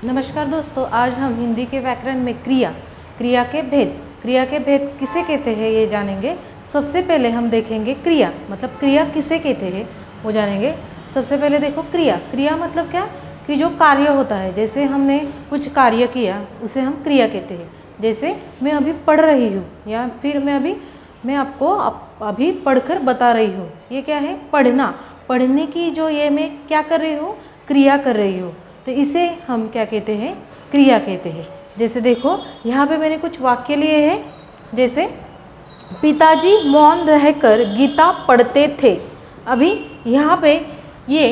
नमस्कार दोस्तों, आज हम हिंदी के व्याकरण में क्रिया के भेद किसे कहते हैं ये जानेंगे। सबसे पहले हम देखेंगे क्रिया मतलब क्रिया किसे कहते हैं वो जानेंगे। सबसे पहले देखो क्रिया मतलब क्या कि जो कार्य होता है, जैसे हमने कुछ कार्य किया उसे हम क्रिया कहते हैं। जैसे मैं अभी पढ़ रही हूँ या फिर मैं आपको अभी पढ़कर बता रही हूँ, ये क्या है? पढ़ने की जो ये मैं क्या कर रही हूँ? क्रिया कर रही हूँ, तो इसे हम क्या कहते हैं? क्रिया कहते हैं। जैसे देखो यहाँ पे मैंने कुछ वाक्य लिए हैं, जैसे पिताजी मौन रहकर गीता पढ़ते थे। अभी यहाँ पे ये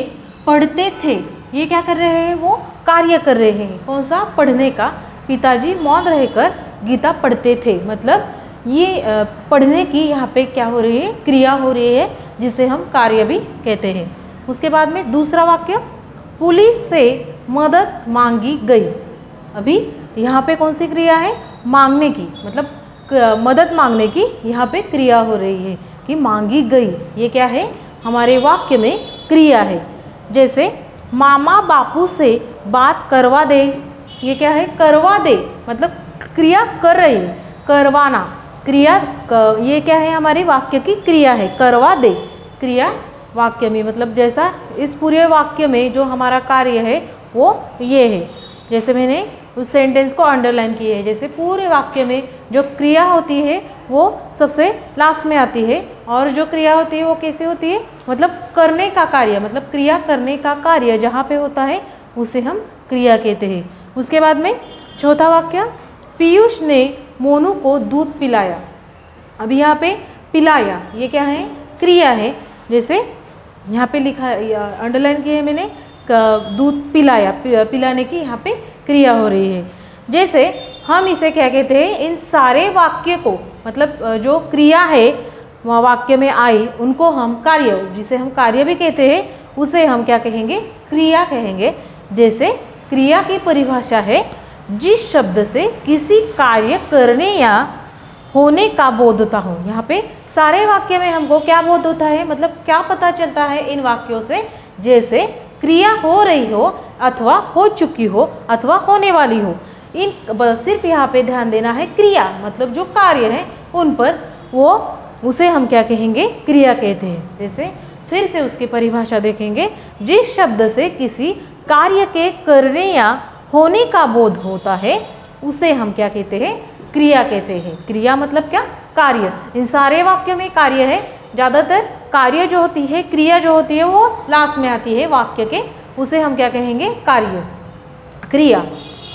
पढ़ते थे, ये क्या कर रहे हैं? वो कार्य कर रहे हैं। कौन सा? पढ़ने का। पिताजी मौन रहकर गीता पढ़ते थे, मतलब ये पढ़ने की यहाँ पे क्या हो रही है? क्रिया हो रही है, जिसे हम कार्य भी कहते हैं। उसके बाद में दूसरा वाक्य, पुलिस से मदद मांगी गई। अभी यहाँ पे कौन सी क्रिया है? मांगने की, मतलब मदद मांगने की यहाँ पे क्रिया हो रही है कि मांगी गई। ये क्या है? हमारे वाक्य में क्रिया है। जैसे मामा बापू से बात करवा दे, ये क्या है? करवा दे, मतलब क्रिया कर रही है, करवाना। क्रिया ये क्या है? हमारे वाक्य की क्रिया है, करवा दे। क्रिया वाक्य में, मतलब जैसा इस पूरे वाक्य में जो हमारा कार्य है वो ये है। जैसे मैंने उस सेंटेंस को अंडरलाइन किए है। जैसे पूरे वाक्य में जो क्रिया होती है वो सबसे लास्ट में आती है, और जो क्रिया होती है वो कैसे होती है? मतलब करने का कार्य, मतलब क्रिया करने का कार्य जहाँ पे होता है उसे हम क्रिया कहते हैं। उसके बाद में चौथा वाक्य, पीयूष ने मोनू को दूध पिलाया। अभी यहाँ पे पिलाया ये क्या है? क्रिया है। जैसे यहाँ पे लिखा अंडरलाइन किया है मैंने, दूध पिलाया, पिलाने की यहाँ पे क्रिया हो रही है। जैसे हम इसे क्या कहते हैं? इन सारे वाक्य को, मतलब जो क्रिया है वाक्य में आई, उनको हम कार्य, जिसे हम कार्य भी कहते हैं, उसे हम क्या कहेंगे? क्रिया कहेंगे। जैसे क्रिया की परिभाषा है, जिस शब्द से किसी कार्य करने या होने का बोध होता हो। यहाँ पे सारे वाक्य में हमको क्या बोध होता है, मतलब क्या पता चलता है इन वाक्यों से? जैसे क्रिया हो रही हो, अथवा हो चुकी हो, अथवा होने वाली हो। इन सिर्फ यहाँ पे ध्यान देना है, क्रिया मतलब जो कार्य है उन पर, वो उसे हम क्या कहेंगे? क्रिया कहते हैं। जैसे फिर से उसकी परिभाषा देखेंगे, जिस शब्द से किसी कार्य के करने या होने का बोध होता है उसे हम क्या कहते हैं? क्रिया कहते हैं। क्रिया मतलब क्या? कार्य। इन सारे वाक्यों में कार्य है। ज़्यादातर कार्य जो होती है, क्रिया जो होती है वो लास्ट में आती है वाक्य के, उसे हम क्या कहेंगे? कार्य, क्रिया।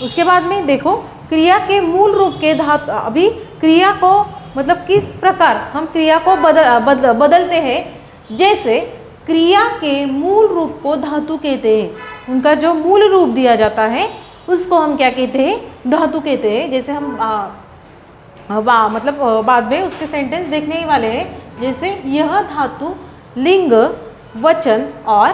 उसके बाद में देखो क्रिया के मूल रूप के धातु। अभी क्रिया को मतलब किस प्रकार हम क्रिया को बदलते हैं। जैसे क्रिया के मूल रूप को धातु कहते हैं, उनका जो मूल रूप दिया जाता है उसको हम क्या कहते हैं? धातु कहते हैं। जैसे हम मतलब बाद में उसके सेंटेंस देखने ही वाले हैं। जैसे यह धातु लिंग, वचन और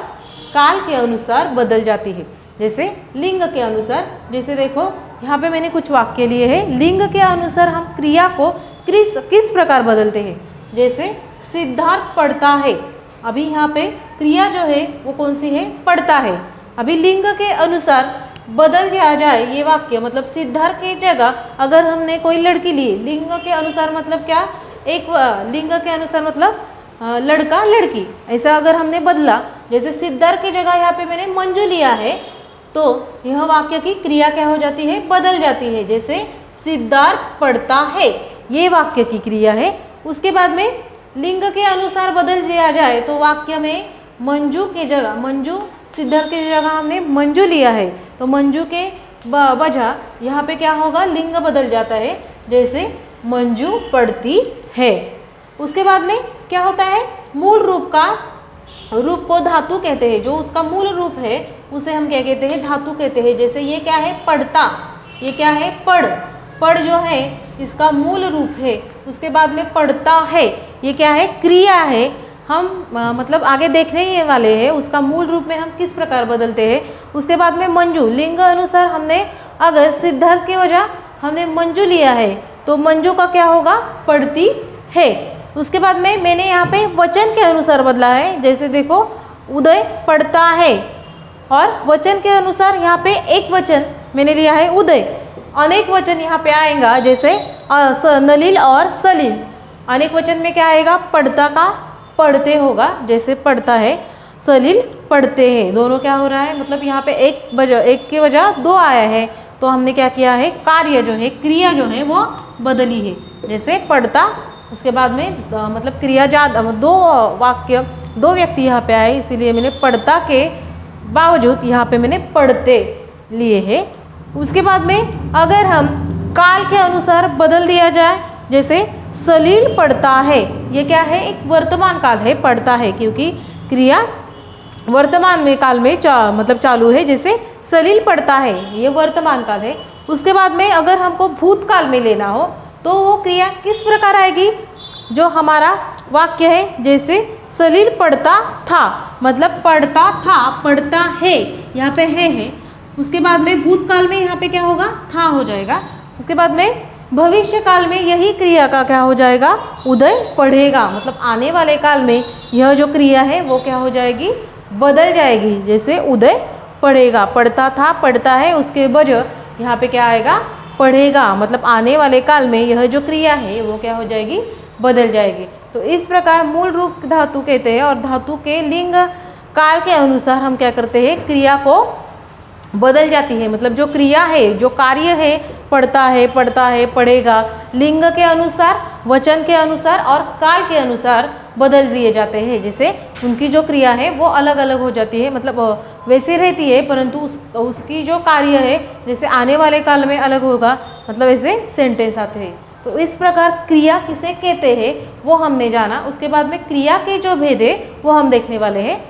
काल के अनुसार बदल जाती है। जैसे लिंग के अनुसार, जैसे देखो यहाँ पे मैंने कुछ वाक्य लिए हैं। लिंग के अनुसार हम क्रिया को किस प्रकार बदलते हैं। जैसे सिद्धार्थ पढ़ता है। अभी यहाँ पे क्रिया जो है वो कौन सी है? पढ़ता है। अभी लिंग के अनुसार बदल दिया जाए ये वाक्य, मतलब सिद्धार्थ की जगह अगर हमने कोई लड़की ली, लिंग के अनुसार मतलब क्या? एक लिंग के अनुसार मतलब लड़का लड़की, ऐसा अगर हमने बदला। जैसे सिद्धार्थ की जगह यहाँ पे मैंने मंजू लिया है, तो यह वाक्य की क्रिया क्या हो जाती है? बदल जाती है। जैसे सिद्धार्थ पढ़ता है, ये वाक्य की क्रिया है। उसके बाद में लिंग के अनुसार बदल दिया जाए तो वाक्य में मंजू की जगह, मंजू सिद्धार्थ की जगह हमने मंजू लिया है, तो मंजू के बजाय यहाँ पे क्या होगा? लिंग बदल जाता है। जैसे मंजू पढ़ती है। उसके बाद में क्या होता है? मूल रूप को धातु कहते हैं। जो उसका मूल रूप है उसे हम क्या कहते हैं? धातु कहते हैं। जैसे ये क्या है? पढ़ता। ये क्या है? पढ़ जो है इसका मूल रूप है। उसके बाद में पढ़ता है, ये क्या है? क्रिया है। हम मतलब आगे देखने ही वाले हैं उसका मूल रूप में हम किस प्रकार बदलते हैं। उसके बाद में मंजू, लिंग अनुसार हमने अगर सिद्धार्थ की वजह हमने मंजू लिया है तो मंजू का क्या होगा? पढ़ती है। उसके बाद में मैंने यहाँ पे वचन के अनुसार बदला है। जैसे देखो उदय पढ़ता है, और वचन के अनुसार यहाँ पे एक वचन मैंने लिया है उदय। अनेक वचन यहाँ पे आएगा, जैसे नलिल और सलील। अनेक वचन में क्या आएगा, पढ़ता का पढ़ते होगा, जैसे पढ़ता है, सलील पढ़ते हैं। दोनों क्या हो रहा है, मतलब यहाँ पे एक के वजह दो आया है, तो हमने क्या किया है, कार्य जो है, क्रिया जो है वो बदली है। जैसे पढ़ता, उसके बाद में मतलब क्रिया ज़्यादा, दो व्यक्ति यहाँ पे आए, इसीलिए मैंने पढ़ता के बावजूद यहाँ पे मैंने पढ़ते लिए है। उसके बाद में अगर हम काल के अनुसार बदल दिया जाए, जैसे सलील पढ़ता है, ये क्या है, एक वर्तमान काल है, पढ़ता है, क्योंकि क्रिया वर्तमान में काल में मतलब चालू है। जैसे सलील पढ़ता है, ये वर्तमान काल है। उसके बाद में अगर हमको भूतकाल में लेना हो तो वो क्रिया किस प्रकार आएगी, जो हमारा वाक्य है, जैसे सलील पढ़ता था, मतलब पढ़ता था, पढ़ता है, यहाँ पे है। उसके बाद में भूतकाल में यहाँ पे क्या होगा, था हो जाएगा। उसके बाद में भविष्य काल में यही क्रिया का क्या हो जाएगा, उदय पढ़ेगा, मतलब आने वाले काल में यह जो क्रिया है वो क्या हो जाएगी, बदल जाएगी। जैसे उदय पढ़ेगा, पढ़ता था, पढ़ता है, उसके बजाय यहाँ पे क्या आएगा, पढ़ेगा, मतलब आने वाले काल में यह जो क्रिया है वो क्या हो जाएगी, बदल जाएगी। तो इस प्रकार मूल रूप धातु कहते हैं, और धातु के लिंग काल के अनुसार हम क्या करते हैं, क्रिया को बदल जाती है। मतलब जो क्रिया है, जो कार्य है, पढ़ता है, पढ़ेगा, लिंग के अनुसार, वचन के अनुसार और काल के अनुसार बदल दिए जाते हैं। जैसे उनकी जो क्रिया है वो अलग अलग हो जाती है, मतलब वैसी रहती है, परंतु उसकी जो कार्य है, जैसे आने वाले काल में अलग होगा, मतलब ऐसे सेंटेंस आते हैं। तो इस प्रकार क्रिया किसे कहते हैं वो हमने जाना। उसके बाद में क्रिया के जो भेद है वो हम देखने वाले हैं।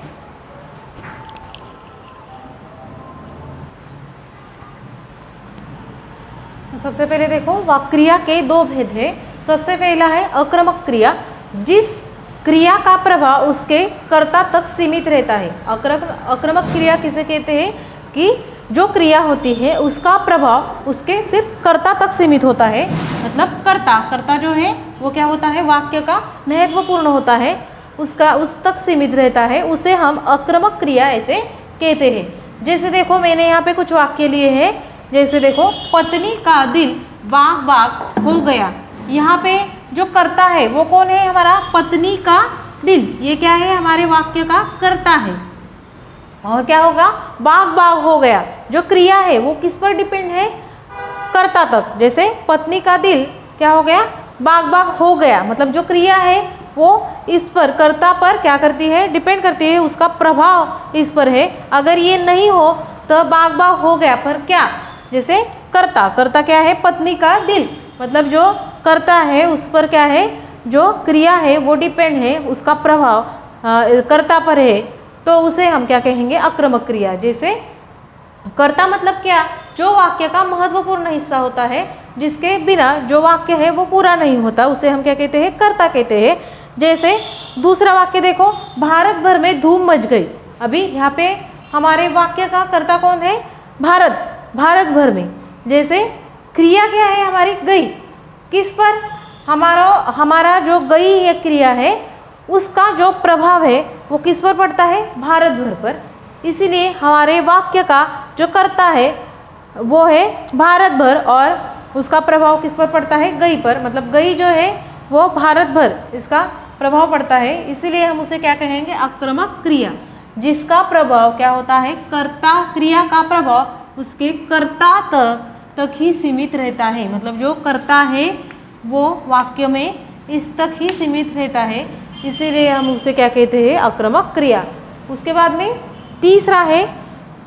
सबसे पहले देखो, क्रिया के दो भेद है। सबसे पहला है अक्रमक क्रिया, जिस क्रिया का प्रभाव उसके कर्ता तक सीमित रहता है। अक्रमक क्रिया किसे कहते हैं, कि जो क्रिया होती है उसका प्रभाव उसके सिर्फ कर्ता तक सीमित होता है। मतलब कर्ता जो है वो क्या होता है, वाक्य का महत्वपूर्ण होता है, उसका उस तक सीमित रहता है, उसे हम अक्रमक क्रिया ऐसे कहते हैं। जैसे देखो, मैंने यहाँ पे कुछ वाक्य लिए हैं। जैसे देखो, पत्नी का दिल बाग बाग हो गया। यहाँ पे जो कर्ता है वो कौन है, हमारा पत्नी का दिल, ये क्या है, हमारे वाक्य का कर्ता है। और क्या होगा, बाग बाग हो गया, जो क्रिया है वो किस पर डिपेंड है, कर्ता तक। जैसे पत्नी का दिल क्या हो गया, बाग बाग हो गया, मतलब जो क्रिया है वो इस पर, कर्ता पर क्या करती है, डिपेंड करती है, उसका प्रभाव इस पर है। अगर ये नहीं हो तो बाग बाग हो गया पर क्या, जैसे कर्ता क्या है, पत्नी का दिल, मतलब जो कर्ता है उस पर क्या है, जो क्रिया है वो डिपेंड है, उसका प्रभाव कर्ता पर है, तो उसे हम क्या कहेंगे, अक्रमक क्रिया। जैसे कर्ता मतलब क्या, जो वाक्य का महत्वपूर्ण हिस्सा होता है, जिसके बिना जो वाक्य है वो पूरा नहीं होता, उसे हम क्या कहते हैं, कर्ता कहते हैं। जैसे दूसरा वाक्य देखो, भारत भर में धूम मच गई। अभी यहाँ पे हमारे वाक्य का कर्ता कौन है, भारत भर में। जैसे क्रिया क्या है हमारी, गई, किस पर, हमारा जो गई ये क्रिया है उसका जो प्रभाव है वो किस पर पड़ता है, भारत भर पर। इसीलिए हमारे वाक्य का जो कर्ता है वो है भारत भर, और उसका प्रभाव किस पर पड़ता है, गई पर। मतलब गई जो है वो भारत भर, इसका प्रभाव पड़ता है। इसीलिए हम उसे क्या कहेंगे, आक्रामक क्रिया, जिसका प्रभाव क्या होता है, कर्ता, क्रिया का प्रभाव उसके कर्ता तक ही सीमित रहता है। मतलब जो कर्ता है वो वाक्य में इस तक ही सीमित रहता है, इसीलिए हम उसे क्या कहते हैं, आक्रामक क्रिया। उसके बाद में तीसरा है,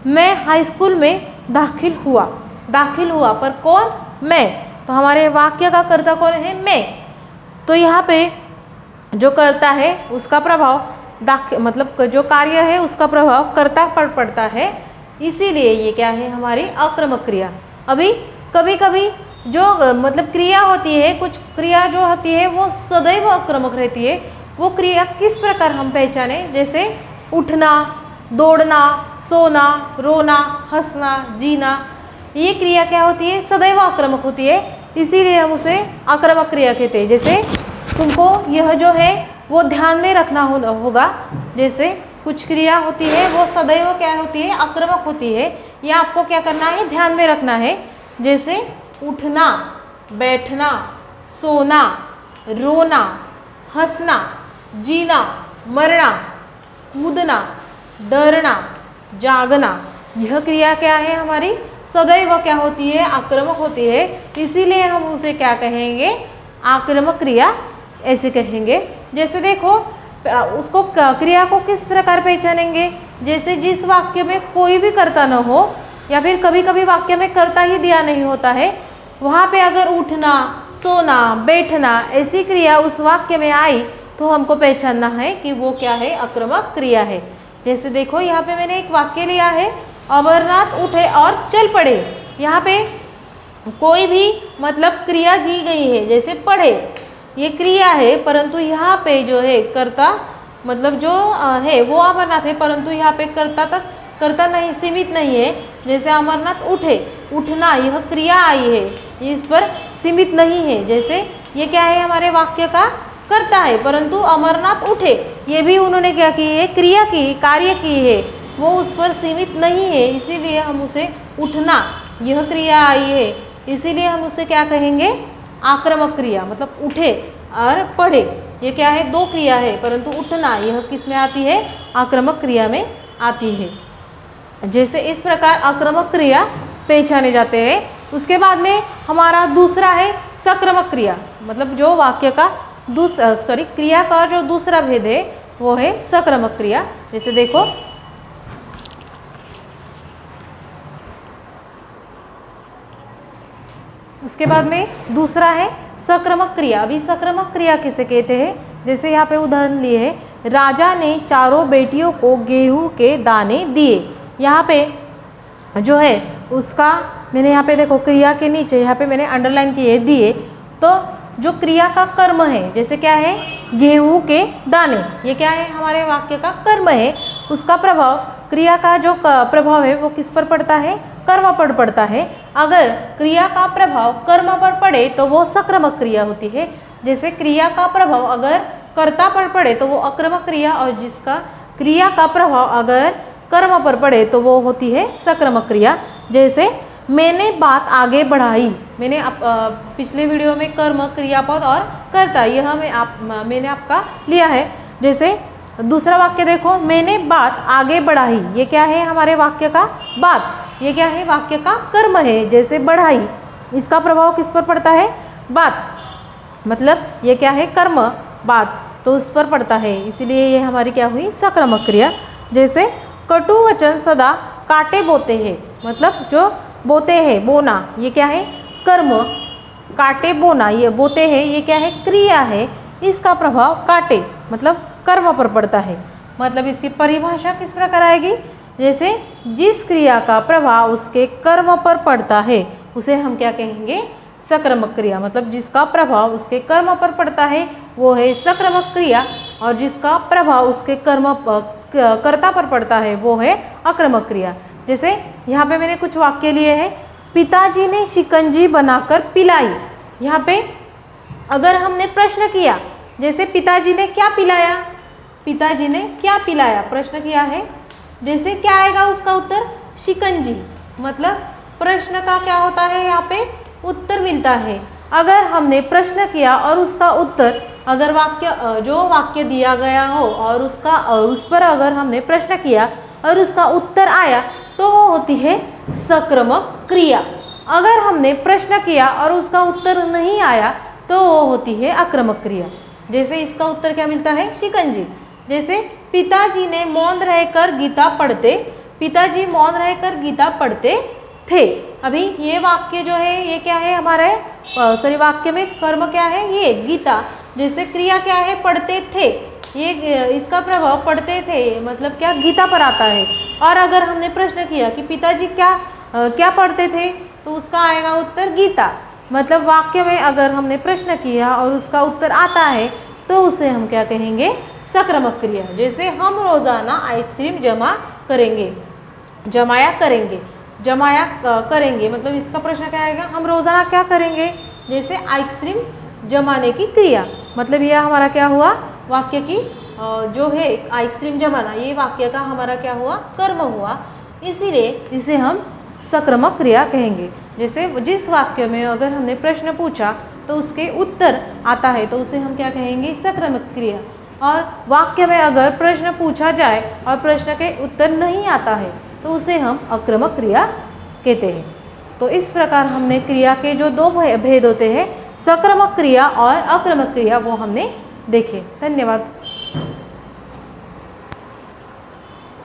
मैं हाई स्कूल में दाखिल हुआ पर कौन, मैं। तो हमारे वाक्य का कर्ता कौन है, मैं। तो यहाँ पे जो कर्ता है उसका प्रभाव मतलब जो कार्य है उसका प्रभाव कर्ता पर पड़ता है, इसीलिए ये क्या है, हमारी आक्रामक क्रिया। अभी कभी कभी जो मतलब क्रिया होती है, कुछ क्रिया जो होती है वो सदैव आक्रामक रहती है। वो क्रिया किस प्रकार हम पहचाने, जैसे उठना, दौड़ना, सोना, रोना, हंसना, जीना, ये क्रिया क्या होती है, सदैव आक्रामक होती है, इसीलिए हम उसे आक्रामक क्रिया कहते हैं। जैसे तुमको यह जो है वो ध्यान में रखना होगा, जैसे कुछ क्रिया होती है वो सदैव क्या होती है, आक्रामक होती है, ये आपको क्या करना है, ध्यान में रखना है। जैसे उठना, बैठना, सोना, रोना, हंसना, जीना, मरना, कूदना, डरना, जागना, यह क्रिया क्या है हमारी, सदैव क्या होती है, आक्रामक होती है। इसीलिए हम उसे क्या कहेंगे, आक्रामक क्रिया ऐसे कहेंगे। जैसे देखो उसको क्रिया को किस प्रकार पहचानेंगे, जैसे जिस वाक्य में कोई भी कर्ता न हो या फिर कभी कभी वाक्य में कर्ता ही दिया नहीं होता है, वहाँ पे अगर उठना, सोना, बैठना ऐसी क्रिया उस वाक्य में आई तो हमको पहचानना है कि वो क्या है, आक्रामक क्रिया है। जैसे देखो यहाँ पे मैंने एक वाक्य लिया है, अमरनाथ उठे और चल पड़े। यहाँ पे कोई भी मतलब क्रिया दी गई है, जैसे पढ़े ये क्रिया है, परंतु यहाँ पे जो है कर्ता मतलब जो है वो अमरनाथ है, परंतु यहाँ पे कर्ता तक कर्ता नहीं सीमित नहीं है। जैसे अमरनाथ उठे, उठना यह क्रिया आई है, इस पर सीमित नहीं है। जैसे ये क्या है, हमारे वाक्य का कर्ता है, परंतु अमरनाथ उठे ये भी उन्होंने क्या की है, क्रिया की, कार्य की है, वो उस पर सीमित नहीं है। इसीलिए हम उसे उठना यह क्रिया आई है, इसीलिए हम उसे क्या कहेंगे, आक्रामक क्रिया। मतलब उठे और पढ़े ये क्या है, दो क्रिया है, परंतु उठना यह किस में आती है, आक्रामक क्रिया में आती है। जैसे इस प्रकार आक्रामक क्रिया पहचाने जाते हैं। उसके बाद में हमारा दूसरा है सक्रमक क्रिया, मतलब जो वाक्य का क्रिया का जो दूसरा भेद है वो है सक्रमक क्रिया। जैसे देखो उसके बाद में दूसरा है सक्रमक क्रिया। अभी सक्रमक क्रिया किसे कहते हैं, जैसे यहाँ पे उदाहरण लिए है, राजा ने चारों बेटियों को गेहूं के दाने दिए। यहाँ पे जो है उसका मैंने यहाँ पे देखो क्रिया के नीचे यहाँ पे मैंने अंडरलाइन किए दिए, तो जो क्रिया का कर्म है, जैसे क्या है, गेहूं के दाने, ये क्या है, हमारे वाक्य का कर्म है। उसका प्रभाव, क्रिया का जो प्रभाव है वो किस पर पड़ता है, कर्म पर पड़ता है। अगर क्रिया का प्रभाव कर्म पर पड़े तो वो सक्रमक क्रिया होती है। जैसे क्रिया का प्रभाव अगर कर्ता पर पड़े तो वो आक्रामक क्रिया, और जिसका क्रिया का प्रभाव अगर कर्म पर पड़े तो वो होती है सक्रमक क्रिया। जैसे मैंने बात आगे बढ़ाई, मैंने पिछले वीडियो में कर्म, क्रियापद और कर्ता यह मैंने आपका लिया है। जैसे दूसरा वाक्य देखो, मैंने बात आगे बढ़ाई, ये क्या है, हमारे वाक्य का बात, ये क्या है, वाक्य का कर्म है। जैसे बढ़ाई, इसका प्रभाव किस पर पड़ता है, बात, मतलब ये क्या है, कर्म, बात, तो उस पर पड़ता है, इसीलिए ये हमारी क्या हुई, सक्रमक क्रिया। जैसे कटु वचन सदा काटे बोते हैं, मतलब जो बोते हैं, बोना, ये क्या है, कर्म, काटे बोना, ये बोते हैं, ये क्या है, क्रिया है। इसका प्रभाव काटे मतलब कर्म पर पड़ता है। मतलब इसकी परिभाषा किस प्रकार आएगी, जैसे जिस क्रिया का प्रभाव उसके कर्म पर पड़ता है उसे हम क्या कहेंगे, सक्रमक क्रिया। मतलब जिसका प्रभाव उसके कर्म पर पड़ता है वो है सक्रमक क्रिया, और जिसका प्रभाव उसके कर्ता पर पड़ता है वो है आक्रामक क्रिया। जैसे यहाँ पे मैंने कुछ वाक्य लिए हैं, पिताजी ने शिकंजी बनाकर पिलाई। यहाँ पे अगर हमने प्रश्न किया, जैसे पिताजी ने क्या पिलाया, पिताजी ने क्या पिलाया, प्रश्न किया है, जैसे क्या आएगा उसका उत्तर, शिकंजी। मतलब प्रश्न का क्या होता है, यहाँ पे उत्तर मिलता है। अगर हमने प्रश्न किया और उसका उत्तर, अगर जो वाक्य दिया गया हो और उस पर अगर हमने प्रश्न किया और उसका उत्तर आया तो वो होती है सक्रमक क्रिया। अगर हमने प्रश्न किया और उसका उत्तर नहीं आया तो वो होती है आक्रामक क्रिया। जैसे इसका उत्तर क्या मिलता है, शिकंजी। जैसे पिताजी ने मौन रहकर गीता पढ़ते, पिताजी मौन रहकर गीता पढ़ते थे। अभी ये वाक्य जो है ये क्या है, हमारे वाक्य में कर्म क्या है, ये गीता। जैसे क्रिया क्या है, पढ़ते थे, ये इसका प्रभाव पढ़ते थे मतलब क्या, गीता पर आता है। और अगर हमने प्रश्न किया कि पिताजी क्या पढ़ते थे, तो उसका आएगा उत्तर गीता। मतलब वाक्य में अगर हमने प्रश्न किया और उसका उत्तर आता है तो उसे हम क्या कहेंगे, सक्रमक क्रिया। जैसे हम रोजाना आइसक्रीम जमाया करेंगे, मतलब इसका प्रश्न क्या आएगा, हम रोजाना क्या करेंगे, जैसे आइसक्रीम जमाने की क्रिया। मतलब यह हमारा क्या हुआ, वाक्य की जो है आइसक्रीम जमाना, ये वाक्य का हमारा क्या हुआ, कर्म हुआ। इसीलिए इसे हम सक्रमक क्रिया कहेंगे। जैसे जिस वाक्य में अगर हमने प्रश्न पूछा तो उसके उत्तर आता है तो उसे हम क्या कहेंगे, सक्रमक क्रिया। और वाक्य में अगर प्रश्न पूछा जाए और प्रश्न के उत्तर नहीं आता है तो उसे हम अक्रमक क्रिया कहते हैं। तो इस प्रकार हमने क्रिया के जो दो भेद होते हैं, सक्रमक क्रिया और अक्रमक क्रिया, वो हमने देखे। धन्यवाद।